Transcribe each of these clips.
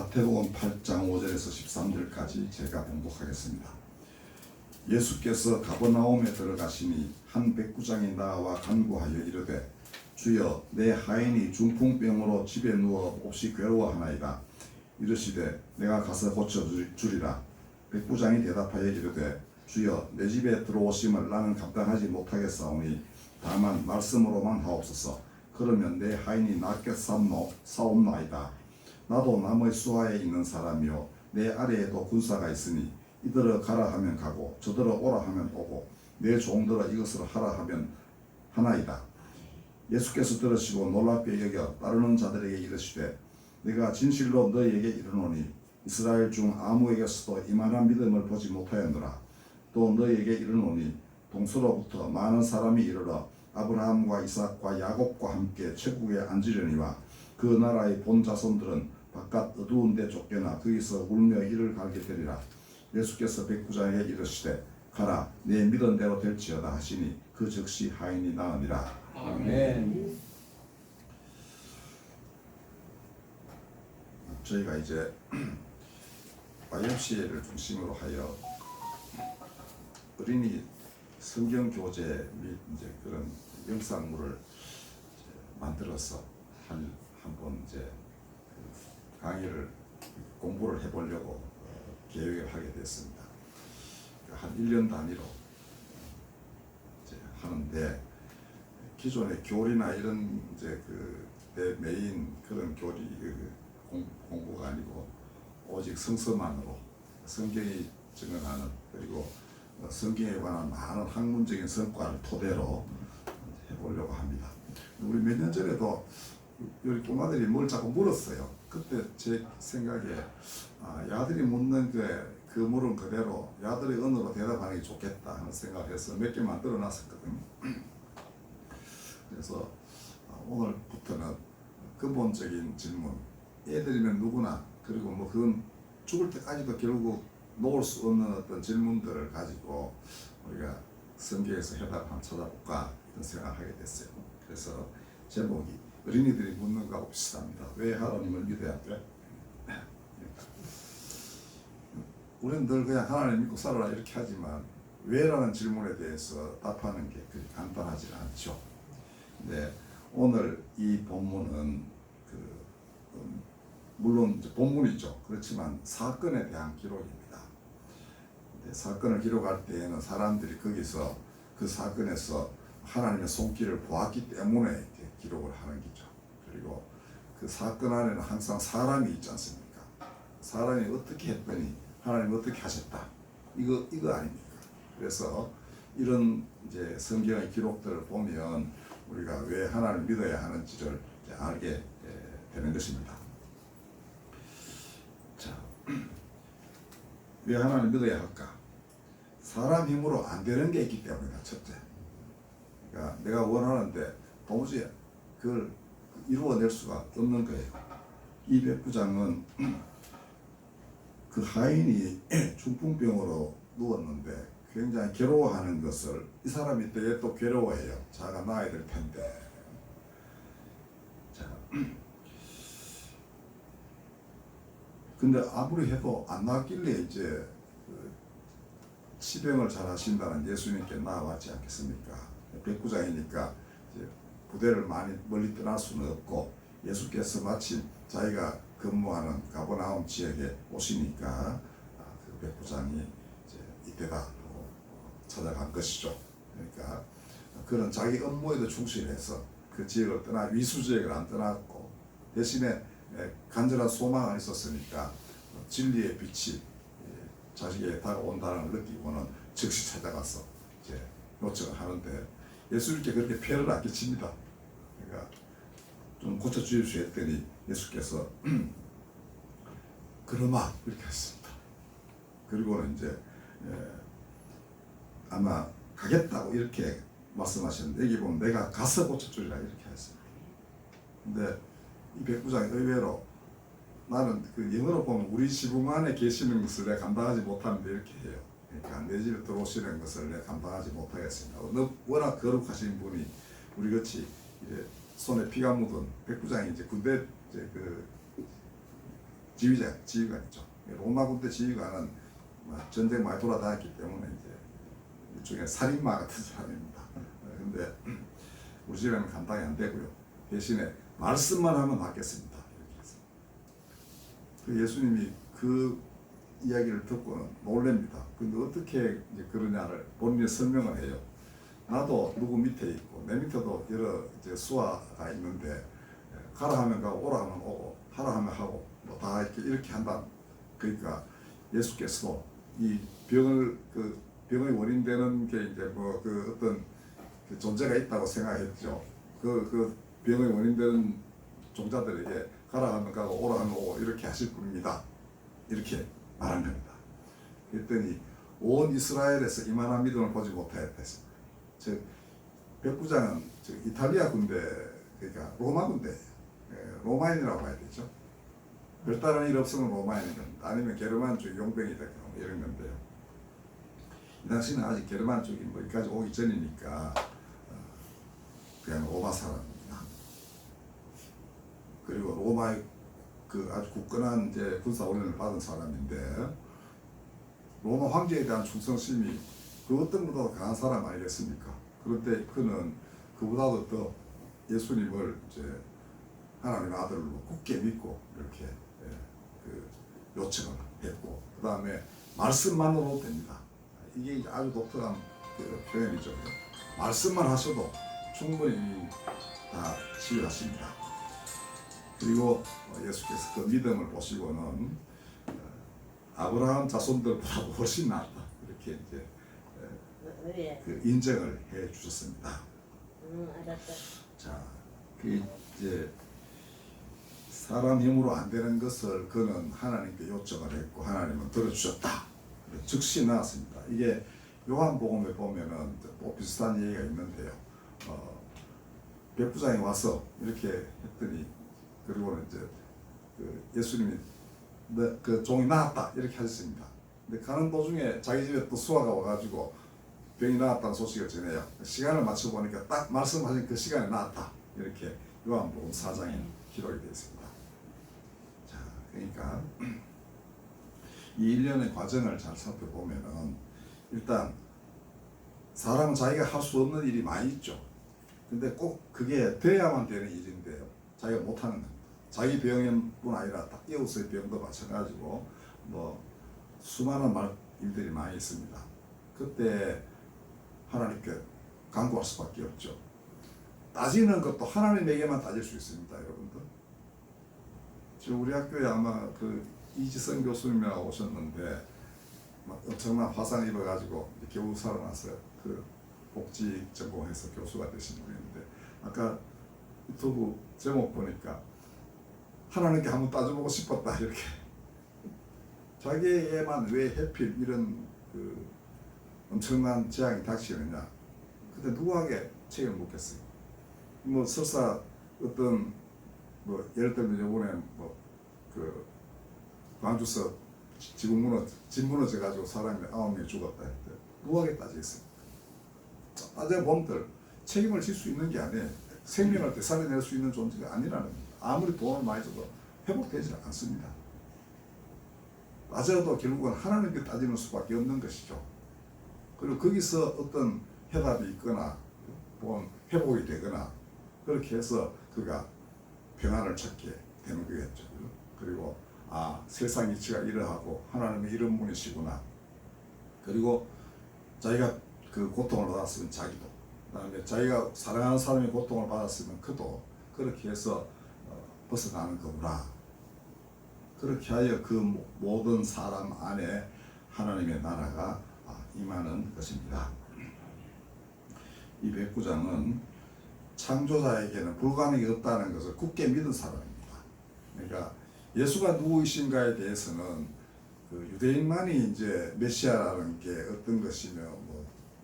마태복음 8장 5절에서 13절까지 제가 봉독하겠습니다. 예수께서 가버나움에 들어가시니 한 백부장이 나와 간구하여 이르되 주여 내 하인이 중풍병으로 집에 누워 몹시 괴로워하나이다. 이르시되 내가 가서 고쳐주리라. 백부장이 대답하여 이르되 주여 내 집에 들어오심을 나는 감당하지 못하겠사오니 다만 말씀으로만 하옵소서. 그러면 내 하인이 낫게 사옵나이다. 나도 남의 수하에 있는 사람이요 내 아래에도 군사가 있으니 이들어 가라 하면 가고 저들어 오라 하면 오고 내 종들어 이것을 하라 하면 하나이다. 예수께서 들으시고 놀랍게 여겨 따르는 자들에게 이르시되 내가 진실로 너희에게 이르노니 이스라엘 중 아무에게서도 이만한 믿음을 보지 못하였노라. 또 너희에게 이르노니 동서로부터 많은 사람이 이르러 아브라함과 이삭과 야곱과 함께 천국에 앉으려니와 그 나라의 본 자손들은 바깥 어두운 데 쫓겨나 거기서 울며 이를 갈게 되리라. 예수께서 백부장에게 이르시되 가라 내 믿은 대로 될지어다 하시니 그 즉시 하인이 나으니라. 아멘. 저희가 이제 YMCA를 중심으로 하여 어린이 성경 교재 및 이제 그런 영상물을 만들어서 한번 이제 강의를 공부를 해보려고 계획을 하게 됐습니다. 한 1년 단위로 이제 하는데 기존의 교리나 이런 이제 메인 그런 교리 공부가 아니고 오직 성서만으로 성경이 증언하는 그리고 성경에 관한 많은 학문적인 성과를 토대로 해보려고 합니다. 우리 몇 년 전에도 우리 꼬마들이 뭘 자꾸 물었어요. 그때 제 생각에 야들이 묻는 그 물은 그대로 야들의 언어로 대답하는 게 좋겠다 하는 생각을 해서 몇 개 만들어 놨었거든요. 그래서 오늘부터는 근본적인 질문, 애들이면 누구나 그리고 뭐 그건 죽을 때까지도 결국 놓을 수 없는 어떤 질문들을 가지고 우리가 성경에서 해답을 한번 찾아볼까 이런 생각을 하게 됐어요. 그래서 제목이 어린이들이 묻는 거하고 비슷합니다. 왜 하나님을 믿어야 돼? 우리는 늘 그냥 하나님 믿고 살아라 이렇게 하지만 왜라는 질문에 대해서 답하는 게 그렇게 간단하지 않죠. 근데 오늘 이 본문은 물론 이제 본문이죠. 그렇지만 사건에 대한 기록입니다. 사건을 기록할 때에는 사람들이 거기서 그 사건에서 하나님의 손길을 보았기 때문에 이렇게 기록을 하는 거죠. 그리고 그 사건 안에는 항상 사람이 있지 않습니까? 사람이 어떻게 했더니 하나님 어떻게 하셨다. 이거 아닙니까? 그래서 이런 이제 성경의 기록들을 보면 우리가 왜 하나님을 믿어야 하는지를 이제 알게 되는 것입니다. 자, 왜 하나님을 믿어야 할까? 사람 힘으로 안 되는 게 있기 때문이다. 첫째. 그러니까 내가 원하는데 도무지 그걸 이루어낼 수가 없는 거예요. 이 백부장은 그 하인이 중풍병으로 누웠는데 굉장히 괴로워하는 것을 이 사람이 되게 또 괴로워해요. 자가 나아야 될 텐데. 자, 근데 아무리 해도 안 나았길래 이제 치병을 잘 하신다는 예수님께 나아왔지 않겠습니까? 백부장이니까 이제 부대를 많이 멀리 떠날 수는 없고 예수께서 마침 자기가 근무하는 가버나움 지역에 오시니까 그 백부장이 이제 이때다 하고 찾아간 것이죠. 그러니까 그런 자기 업무에도 충실해서 그 지역을 떠나 위수 지역을 안 떠났고 대신에 간절한 소망이 있었으니까 진리의 빛이 자식에게 다가온다는 걸 느끼고는 즉시 찾아가서 이제 요청을 하는데 예수님께 그렇게 폐를 안 끼칩니다. 그러니까 좀 고쳐주십시오 했더니 예수께서 그러마 이렇게 했습니다. 그리고는 이제 아마 가겠다고 이렇게 말씀하셨는데 여기 보면 내가 가서 고쳐주리라 이렇게 했습니다. 근데 이 백부장이 의외로 나는 그 영어로 보면 우리 지붕 안에 계시는 것을 내가 감당하지 못하는데 이렇게 해요. 그러니까 내 집에 들어오시는 것을 내가 감당하지 못하겠습니다. 워낙 거룩하신 분이 우리 같이 이제 손에 피가 묻은 백부장이 이제 군대 이제 지휘관이죠. 로마 군대 지휘관은 전쟁 많이 돌아다녔기 때문에 이제 일종의 살인마 같은 사람입니다. 근데 우리 집에는 감당이 안 되고요. 대신에 말씀만 하면 낫겠습니다. 이렇게 해서 그 예수님이 그 이야기를 듣고는 놀랍니다. 근데 어떻게 이제 그러냐를 본인이 설명을 해요. 나도 누구 밑에 있고 내 밑에도 여러 이제 수하가 있는데 가라 하면 가고 오라 하면 오고 하라 하면 하고 뭐 다 이렇게 한다. 그러니까 예수께서도 이 병의 원인되는 게 이제 뭐 그 어떤 그 존재가 있다고 생각했죠. 그 병의 원인되는 종자들에게 가라 하면 가고 오라 하면 오고 이렇게 하실 분입니다. 이렇게 말한 겁니다. 그랬더니 온 이스라엘에서 이만한 믿음을 보지 못하였다 했습니다. 즉 백부장은 이탈리아 군대, 그러니까 로마 군대, 로마인이라고 봐야 되죠. 별다른 일 없으면 로마인인 겁니다. 아니면 게르만족 용병이다 이런 건데요. 이 당시는 아직 게르만족이 뭐 여기까지 오기 전이니까 그냥 로마 사람입니다. 그리고 로마의 그 아주 굳건한 이제 군사 훈련을 받은 사람인데 로마 황제에 대한 충성심이 그 어떤 것보다도 강한 사람 아니겠습니까? 그런데 그는 그보다도 더 예수님을 이제 하나님의 아들로 굳게 믿고 이렇게 그 요청을 했고, 그 다음에 말씀만으로도 됩니다. 이게 아주 독특한 그 표현이죠. 말씀만 하셔도 충분히 다 치유하십니다. 그리고 예수께서 그 믿음을 보시고는 아브라함 자손들보다 훨씬 낫다 이렇게 이제 그 인정을 해 주셨습니다. 알았다. 자, 그 이제 사람 힘으로 안 되는 것을 그는 하나님께 요청을 했고 하나님은 들어주셨다. 즉시 나왔습니다. 이게 요한복음에 보면은 또 비슷한 얘기가 있는데요. 백부장이 와서 이렇게 했더니 그리고는 이제 그 예수님이 그 종이 나았다 이렇게 하셨습니다. 근데 가는 도중에 자기 집에 또 수하가 와가지고 병이 나았다는 소식을 전해요. 시간을 맞춰 보니까 딱 말씀하신 그 시간에 나았다 이렇게 요한복음 4장에 기록이 되어 있습니다. 자, 그러니까 이 일련의 과정을 잘 살펴보면은 일단 사람은 자기가 할 수 없는 일이 많이 있죠. 근데 꼭 그게 돼야만 되는 일인데요. 자기가 못하는 겁니다. 자기 병뿐 아니라 딱 이웃의 병도 마찬가지고 뭐 수많은 일들이 많이 있습니다. 그때 하나님께 간구할 수밖에 없죠. 따지는 것도 하나님에게만 따질 수 있습니다, 여러분들. 지금 우리 학교에 아마 그 이지성 교수님이라고 오셨는데 막 엄청난 화상 입어가지고 겨우 살아났어요. 그 복지 전공해서 교수가 되신 분인데 아까 유튜브 제목 보니까 하나님께 한번 따져보고 싶었다 이렇게. 자기에게만 왜 하필 이런 그 엄청난 재앙이 닥치느냐. 근데 누구에게 책임을 묻겠어요. 뭐 설사 어떤 뭐 예를 들면 이번에 뭐 그 광주서 집 무너져 가지고 사람이 9명이 죽었다 했대. 누구에게 따지겠습니까? 따져본들 책임을 질 수 있는 게 아니에요. 생명을 되살려낼 수 있는 존재가 아니라는 겁니다. 아무리 돈을 많이 줘도 회복되지 않습니다. 따져도 결국은 하나님께 따지는 수밖에 없는 것이죠. 그리고 거기서 어떤 해답이 있거나 혹은 회복이 되거나 그렇게 해서 그가 평안을 찾게 되는 거겠죠. 그리고 세상 이치가 이러하고 하나님의 이런 분이시구나. 그리고 자기가 그 고통을 받았으면 자기도, 그다음에 자기가 사랑하는 사람이 고통을 받았으면 그도 그렇게 해서 벗어나는 거구나. 그렇게 하여 그 모든 사람 안에 하나님의 나라가 임하는 것입니다. 이 백부장은 창조자에게는 불가능이 없다는 것을 굳게 믿은 사람입니다. 그러니까 예수가 누구이신가에 대해서는 그 유대인만이 이제 메시아라는 게 어떤 것이며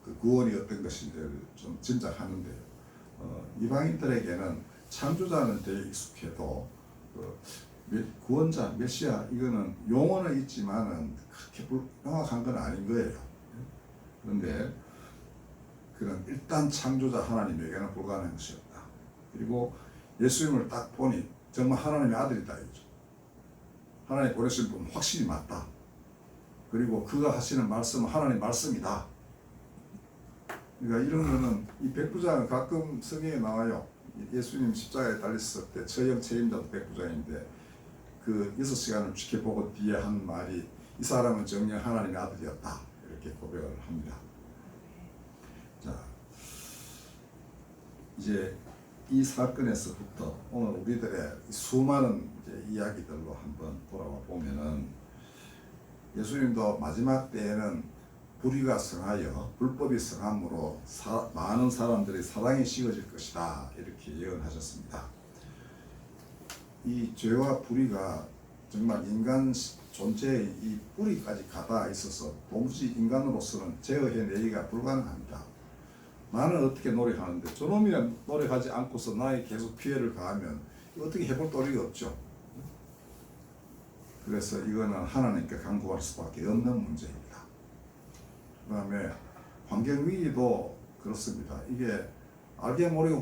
그 구원이 어떤 것인지를 좀 짐작하는데요. 이방인들에게는 창조자는 되게 익숙해도 구원자, 메시아 이거는 용어는 있지만은 그렇게 명확한 건 아닌 거예요. 그런데 그는 일단 창조자 하나님에게는 불가능한 것이 없다. 그리고 예수님을 딱 보니 정말 하나님의 아들이다 이죠. 하나님 보내신 분 확실히 맞다. 그리고 그가 하시는 말씀은 하나님 말씀이다. 그러니까 이런 거는 이 백부장은 가끔 성경에 나와요. 예수님 십자가에 달렸을 때 처형 책임자도 백부장인데 그 6시간을 지켜보고 뒤에 한 말이 이 사람은 정녕 하나님의 아들이었다. 이렇게 고백을 합니다. 자, 이제 이 사건에서부터 오늘 우리들의 수많은 이제 이야기들로 한번 돌아와 보면은 예수님도 마지막 때에는 불의가 성하여 불법이 성함으로 많은 사람들이 사랑에 식어질 것이다 이렇게 예언하셨습니다. 이 죄와 불의가 정말 인간 존재의 이 뿌리까지 가다 있어서 도무지 인간으로서는 제어해내기가 불가능합니다. 나는 어떻게 노력하는데 저놈이 노력하지 않고서 나에 계속 피해를 가하면 어떻게 해볼 도리가 없죠. 그래서 이거는 하나님께 간구할 수밖에 없는 문제입니다. 그 다음에 환경위기도 그렇습니다. 이게 알게 모르게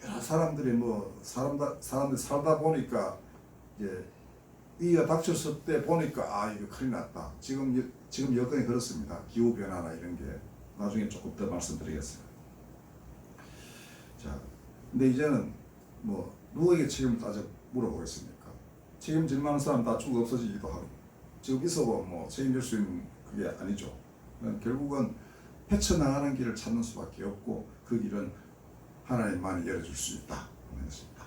여러 사람들이 사람들이 살다 보니까 이제 위기가 닥쳤을 때 보니까 아 이거 큰일 났다. 지금 여건이 그렇습니다. 기후 변화나 이런 게 나중에 조금 더 말씀드리겠습니다. 자, 근데 이제는 뭐 누구에게 책임을 따져 물어보겠습니까? 책임질 만한 사람 다 죽어 없어지기도 하고 지금 있어도 뭐 책임질 수 있는 그게 아니죠. 결국은 헤쳐나가는 길을 찾는 수밖에 없고 그 길은 하나님만이 열어줄 수 있다 하는 것입니다.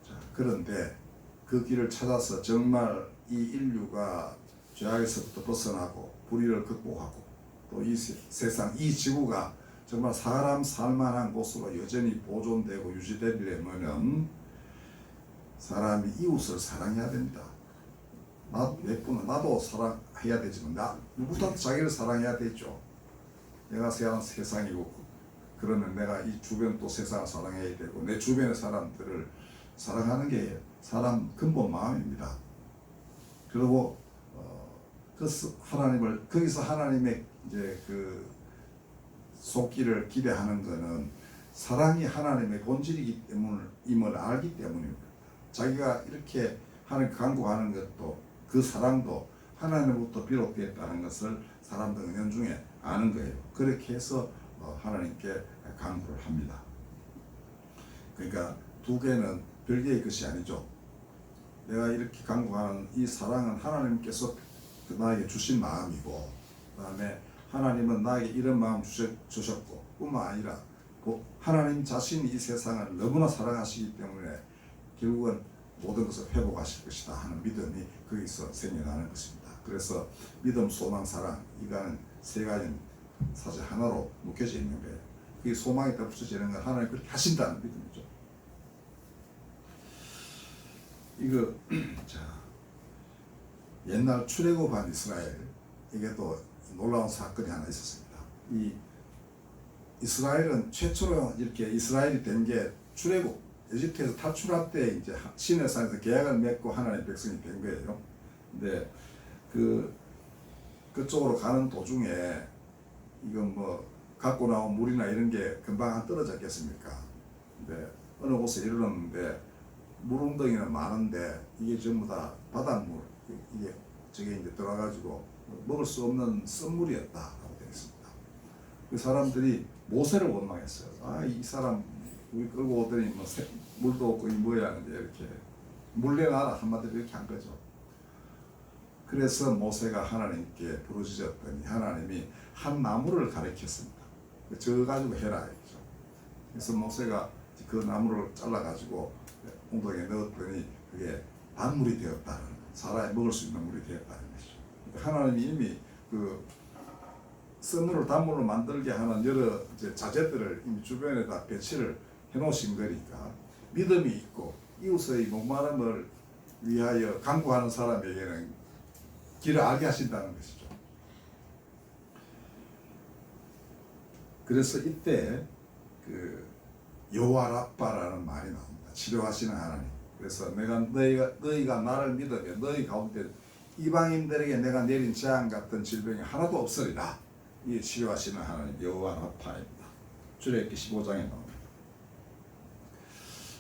자, 그런데 그 길을 찾아서 정말 이 인류가 죄악에서부터 벗어나고 불의를 극복하고 또 이 세상 이 지구가 정말 사람 살만한 곳으로 여전히 보존되고 유지되려면은 사람이 이웃을 사랑해야 됩니다. 나도 사랑해야 되지만 누구도 자기를 사랑해야 되죠. 내가 사는 세상이고 그러면 내가 이 주변 또 세상을 사랑해야 되고 내 주변의 사람들을 사랑하는 게 사람 근본 마음입니다. 그리고 하나님을 거기서 하나님의 이제 그 속기를 기대하는 것은 사랑이 하나님의 본질이기 때문임을 알기 때문입니다. 자기가 이렇게 하나님 간구하는 것도 그 사랑도 하나님으로부터 비롯되었다는 것을 사람들은 은연중에 아는 거예요. 그렇게 해서 하나님께 간구를 합니다. 그러니까 두 개는 별개의 것이 아니죠. 내가 이렇게 간구하는 이 사랑은 하나님께서 나에게 주신 마음이고 그 다음에 하나님은 나에게 이런 마음 주셨고 뿐만 아니라 하나님 자신이 이 세상을 너무나 사랑하시기 때문에 결국은 모든 것을 회복하실 것이다 하는 믿음이 거기서 생겨나는 것입니다. 그래서 믿음, 소망, 사랑 이거는 세 가지 사실 하나로 묶여져 있는 거예요. 그게 소망이 더 붙여지는 건 하나님 그렇게 하신다는 믿음이죠. 이거 자 옛날 출애굽한 이스라엘 이게 또 놀라운 사건이 하나 있었습니다. 이 이스라엘은 최초로 이렇게 이스라엘이 된 게 출애굽 에집트에서 탈출할 때 이제 시내산에서 계약을 맺고 하나님의 백성이 된 거예요. 근데 그쪽으로 가는 도중에 이건 뭐 갖고 나온 물이나 이런 게 금방 안 떨어졌겠습니까? 근데 어느 곳에 이르렀는데 물 웅덩이는 많은데 이게 전부 다 바닷물 이게 저게 이제 들어가지고 먹을 수 없는 쓴물이었다라고 되어 있습니다. 그 사람들이 모세를 원망했어요. 아, 이 사람 우리 끌고 오더니 뭐 물도 없고 이 뭐야 하는데 이렇게 물려놔라 한마디로 이렇게 한 거죠. 그래서 모세가 하나님께 부르짖었더니 하나님이 한 나무를 가리켰습니다. 저 가지고 해라 이죠. 그래서 모세가 그 나무를 잘라 가지고 웅덩이에 넣었더니 그게 단물이 되었다는 사람이 먹을 수 있는 물이 되었다는 것이죠. 그러니까 하나님이 이미 그 쓴물을 단물로 만들게 하는 여러 이제 자재들을 이미 주변에다 배치를 해놓으신 거니까 믿음이 있고 이웃의 목마름을 위하여 간구하는 사람에게는 길을 알게 하신다는 것이죠. 그래서 이때 그 여호와 라파라는 말이 나옵니다. 치료하시는 하나님. 그래서 너희가 나를 믿으면 너희 가운데 이방인들에게 내가 내린 재앙 같은 질병이 하나도 없으리라. 이 치료하시는 하나님 여호와 라파입니다. 출애굽기 15장에 나옵니다.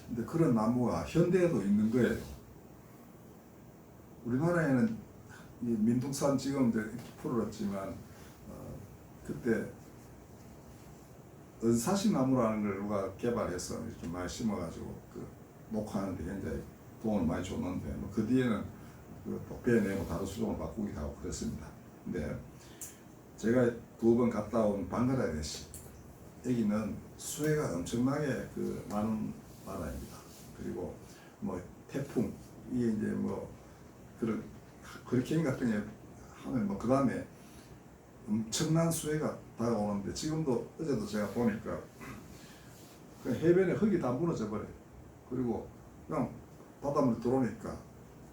근데 그런 나무가 현대에도 있는 거예요. 우리나라에는 이 민둥산 지금 이제 풀었지만 그때 은사시 나무라는 걸 누가 개발해서 이렇게 많이 심어가지고 그 녹화하는데 굉장히 도움을 많이 줬는데 그 뒤에는 그 빼내고 다른 수종을 바꾸기도 하고 그랬습니다. 근데 제가 2번 갔다 온 방글라데시 여기는 수해가 엄청나게 그 많은 나라입니다. 그리고 뭐 태풍 이게 이제 뭐 그런 허리케인 같은 게 하면 뭐 그 다음에 엄청난 수해가 다가오는데 지금도 어제도 제가 보니까 그 해변에 흙이 다 무너져 버려요. 그리고 그냥 바닷물이 들어오니까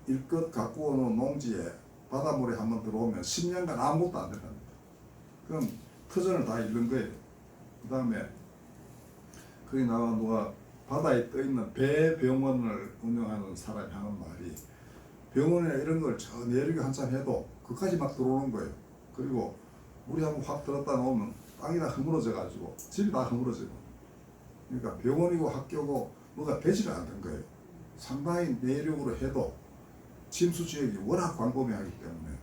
일껏 갖고 오는 농지에 바닷물이 한번 들어오면 10년간 아무것도 안 된답니다. 그럼 터전을 다 잃는 거예요. 그 다음에 거기 나와 누가 바다에 떠있는 배병원을 운영하는 사람이 하는 말이 병원이나 이런 걸 저 내리고 한참 해도 그까지 막 들어오는 거예요. 그리고 물이 한번 확 들었다 놓으면 땅이 다 허물어져 가지고 집이 다 허물어지고 그러니까 병원이고 학교고 뭐가 되지를 않는 거예요. 상당히 내륙으로 해도 침수 지역이 워낙 광범위하기 때문에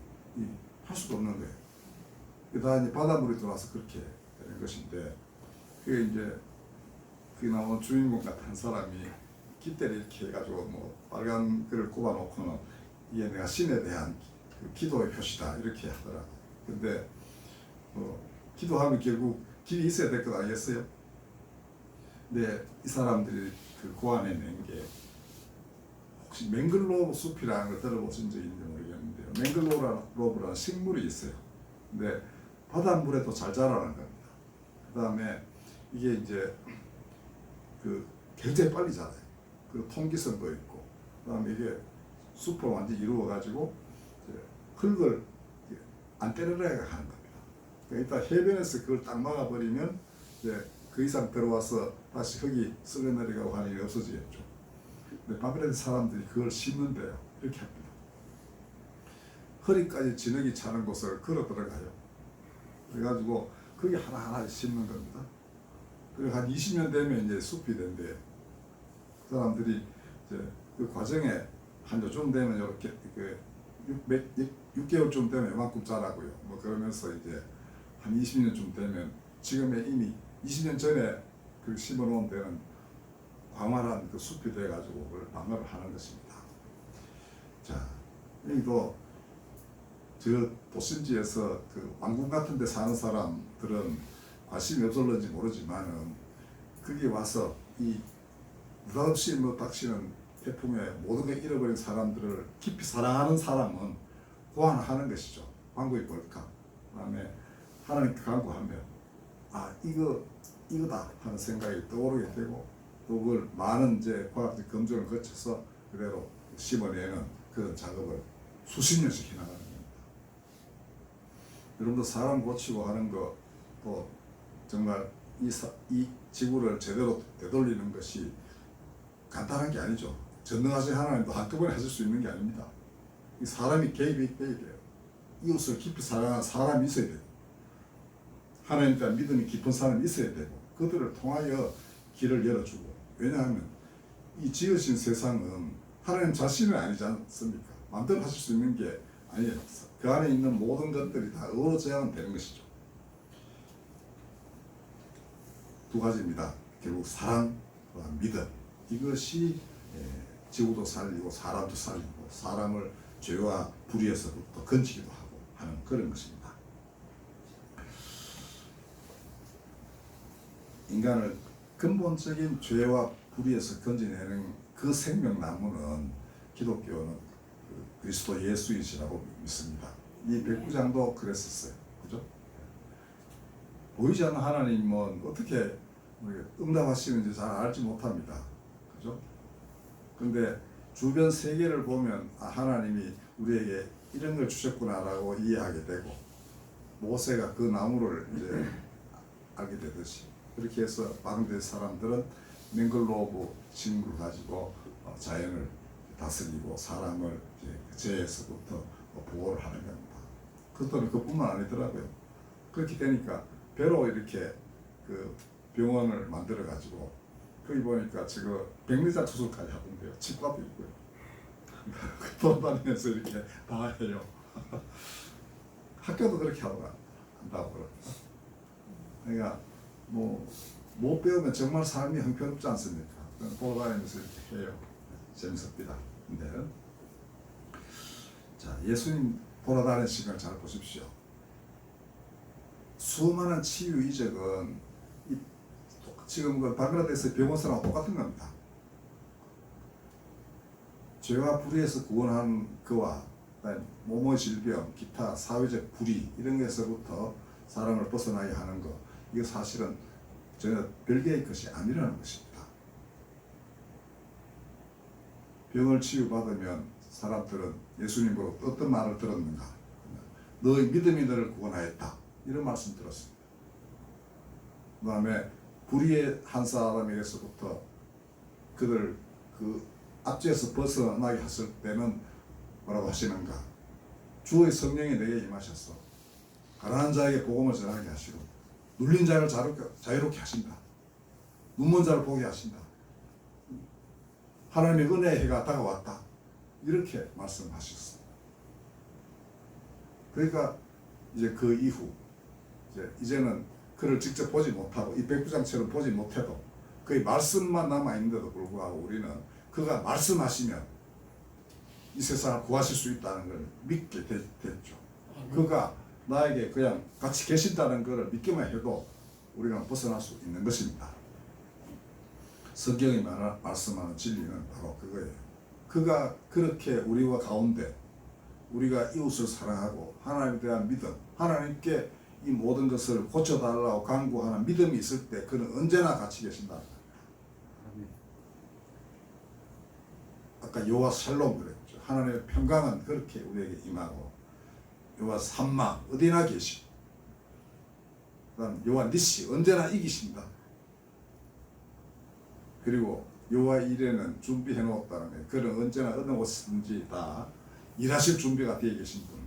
할 수가 없는 거예요. 그다음에 바닷물이 들어와서 그렇게 되는 것인데 그게 이제 그 나온 주인공 같은 한 사람이 깃대를 이렇게 해가지고 뭐 빨간 글을 꼽아놓고는 이게 내가 신에 대한 그 기도의 표시다 이렇게 하더라고. 근데 기도하면 결국 길이 있어야 될 것 아니겠어요? 근데 이 사람들이 그 고안해낸 게 혹시 맹글로브 숲이라는 걸 들어보신 적이 있는지 모르겠는데요. 맹글로브라는 식물이 있어요. 근데 바닷물에도 잘 자라는 겁니다. 그 다음에 이게 이제 그 굉장히 빨리 자라요. 그리고 통기성도 있고, 그 다음에 이게 숲을 완전히 이루어가지고 흙을 안 때려내게 하는 겁니다. 그러니까 일단 해변에서 그걸 딱 막아버리면 이제 그 이상 들어와서 다시 흙이 쓸려내려가고 하는 일이 없어지겠죠. 근데 방글라데시 사람들이 그걸 심는데요. 이렇게 합니다. 허리까지 진흙이 차는 곳을 걸어 들어가요. 그래가지고 거기 하나하나 심는 겁니다. 그리고 한 20년 되면 이제 숲이 된대요. 그 사람들이 이제 그 과정에 한 요즘 되면 이렇게 그 6개월쯤 되면 이만큼 자라고요. 뭐 그러면서 이제 한 20년쯤 되면 지금의 이미 20년 전에 그 심어놓은 데는 광활한 그 숲이 돼가지고 그걸 방어를 하는 것입니다. 자, 여기도 저 도심지에서 그 왕궁 같은 데 사는 사람들은 관심이 없었는지 모르지만은 거기 와서 이 느닷없이 뭐 닥치는 태풍에 모든 걸 잃어버린 사람들을 깊이 사랑하는 사람은 구원하는 것이죠. 방구의 벌카. 그다음에 하나님께 간구하면 아 이거다 하는 생각이 떠오르게 되고 또 그걸 많은 이제 과학적 검증을 거쳐서 그대로 심어내는 그런 작업을 수십 년씩 해나가는 겁니다. 여러분도 사람 고치고 하는 거 또 정말 이 지구를 제대로 되돌리는 것이 간단한 게 아니죠. 전능하신 하나님도 한꺼번에 하실 수 있는 게 아닙니다. 이 사람이 개입이 돼야 돼요. 이웃을 깊이 사랑하는 사람이 있어야 되고 하나님에 대한 믿음이 깊은 사람이 있어야 되고 그들을 통하여 길을 열어주고 왜냐하면 이 지으신 세상은 하나님 자신은 아니지 않습니까? 마음대로 하실 수 있는 게 아니에요. 그 안에 있는 모든 것들이 다 어우러져야만 되는 것이죠. 두 가지입니다. 결국 사랑과 믿음 이것이 지구도 살리고 사람도 살리고 사람을 죄와 불의에서부터 건지기도 하고 하는 그런 것입니다. 인간을 근본적인 죄와 불의에서 건지내는 그 생명나무는 기독교는 그리스도 예수이시라고 믿습니다. 이 백부장도 그랬었어요. 그죠? 보이지 않는 하나님은 어떻게 응답하시는지 잘 알지 못합니다. 그죠? 근데 주변 세계를 보면 하나님이 우리에게 이런 걸 주셨구나라고 이해하게 되고 모세가 그 나무를 이제 알게 되듯이 그렇게 해서 방글라데시 사람들은 맹글로브 식물을 가지고 자연을 다스리고 사람을 죄에서부터 보호를 하는 겁니다. 그것도 그뿐만 아니더라고요. 그렇게 되니까 배로 이렇게 그 병원을 만들어 가지고 거기 보니까 지금 백내장 수술까지 하던데요. 치과도 있고요. 돌아다니면서 이렇게 다 해요. 학교도 그렇게 한다고 그럽니다. 그러니까 못 배우면 정말 삶이 형편없지 않습니까? 돌아다니면서 이렇게 해요. 재밌습니다. 근데 자, 예수님 돌아다니는 시간을 잘 보십시오. 수많은 치유 이적은 지금 그 방글라데시 병원사랑 똑같은 겁니다. 죄와 불의에서 구원한 그와 몸의 질병, 기타 사회적 불의 이런 것에서부터 사람을 벗어나게 하는 것, 이거 사실은 전혀 별개의 것이 아니라는 것입니다. 병을 치유받으면 사람들은 예수님으로 어떤 말을 들었는가? 너의 믿음이 너를 구원하였다, 이런 말씀 들었습니다. 그 다음에 불의의 한 사람에게서부터 그들 그 압제에서 벗어나게 했을 때는 뭐라고 하시는가? 주의 성령이 내게 임하셔서 가난한 자에게 복음을 전하게 하시고 눌린 자를 자유롭게 하신다. 눈먼 자를 보게 하신다. 하나님의 은혜의 해가 다가왔다. 이렇게 말씀하셨습니다. 그러니까 이제 그 이후 이제는 그를 직접 보지 못하고 이 백부장처럼 보지 못해도 그의 말씀만 남아있는데도 불구하고 우리는 그가 말씀하시면 이 세상을 구하실 수 있다는 걸 믿게 됐죠. 그가 나에게 그냥 같이 계신다는 것을 믿기만 해도 우리는 벗어날 수 있는 것입니다. 성경이 말씀하는 진리는 바로 그거예요. 그가 그렇게 우리와 가운데 우리가 이웃을 사랑하고 하나님에 대한 믿음, 하나님께 이 모든 것을 고쳐달라고 간구하는 믿음이 있을 때 그는 언제나 같이 계신다. 아까 여호와 샬롬 그랬죠. 하나님의 평강은 그렇게 우리에게 임하고 여호와 삼마 어디나 계시고 그다음 여호와 니시 언제나 이기신다. 그리고 여호와 일에는 준비해 놓았다는 거예요. 그는 언제나 어느 곳든지 다 일하실 준비가 되어 계신 분.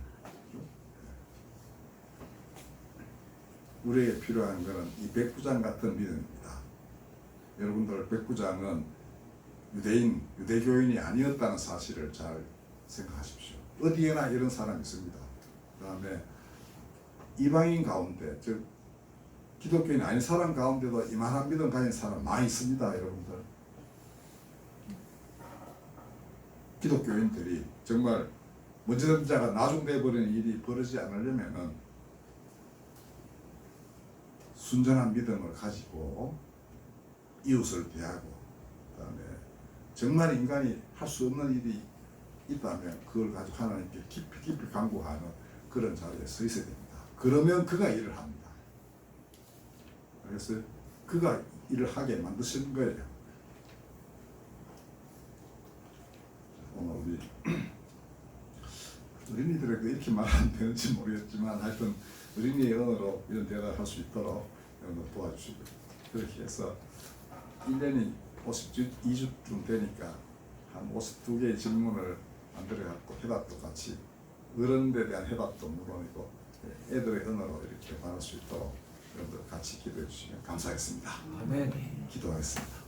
우리에게 필요한 것은 이 백부장 같은 믿음입니다. 여러분들 백부장은 유대교인이 아니었다는 사실을 잘 생각하십시오. 어디에나 이런 사람이 있습니다. 그 다음에 이방인 가운데, 즉 기독교인 아닌 사람 가운데도 이만한 믿음 가진 사람 많이 있습니다. 여러분들 기독교인들이 정말 먼저자가 나중되어버리는 일이 벌어지지 않으려면 순전한 믿음을 가지고 이웃을 대하고 그 다음에 정말 인간이 할 수 없는 일이 있다면 그걸 가지고 하나님께 깊이 간구하는 그런 자리에 서 있어야 됩니다. 그러면 그가 일을 합니다. 그래서 그가 일을 하게 만드신 거예요. 오늘 어린이들에게 이렇게 말하면 되는지 모르겠지만 하여튼 어린이의 언어로 이런 대답을 할 수 있도록 여러분 도와주시고 그렇게 해서 1년이 52주쯤 되니까 한 52개의 질문을 만들어갖고 해답도 같이 어른들에 대한 해답도 물론이고 애들의 언어로 이렇게 말할 수 있도록 여러분들 같이 기도해 주시면 감사하겠습니다. 아멘. 기도하겠습니다.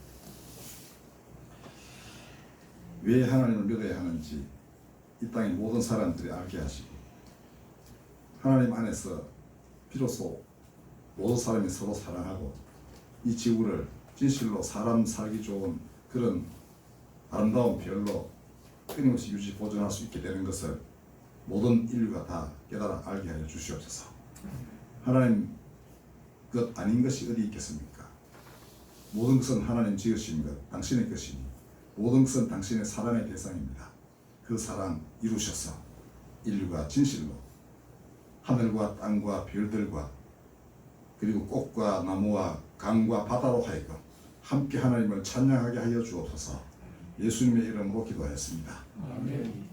왜 하나님을 믿어야 하는지 이 땅의 모든 사람들이 알게 하시고 하나님 안에서 비로소 모든 사람이 서로 사랑하고 이 지구를 진실로 사람 살기 좋은 그런 아름다운 별로 끊임없이 유지 보존할 수 있게 되는 것을 모든 인류가 다 깨달아 알게 하여 주시옵소서. 하나님 것 아닌 것이 어디 있겠습니까? 모든 것은 하나님 지으신 것 당신의 것이니 모든 것은 당신의 사랑의 대상입니다. 그 사랑 이루셔서 인류가 진실로 하늘과 땅과 별들과 그리고 꽃과 나무와 강과 바다로 하여금 함께 하나님을 찬양하게 하여 주옵소서. 예수님의 이름으로 기도하였습니다. 아멘.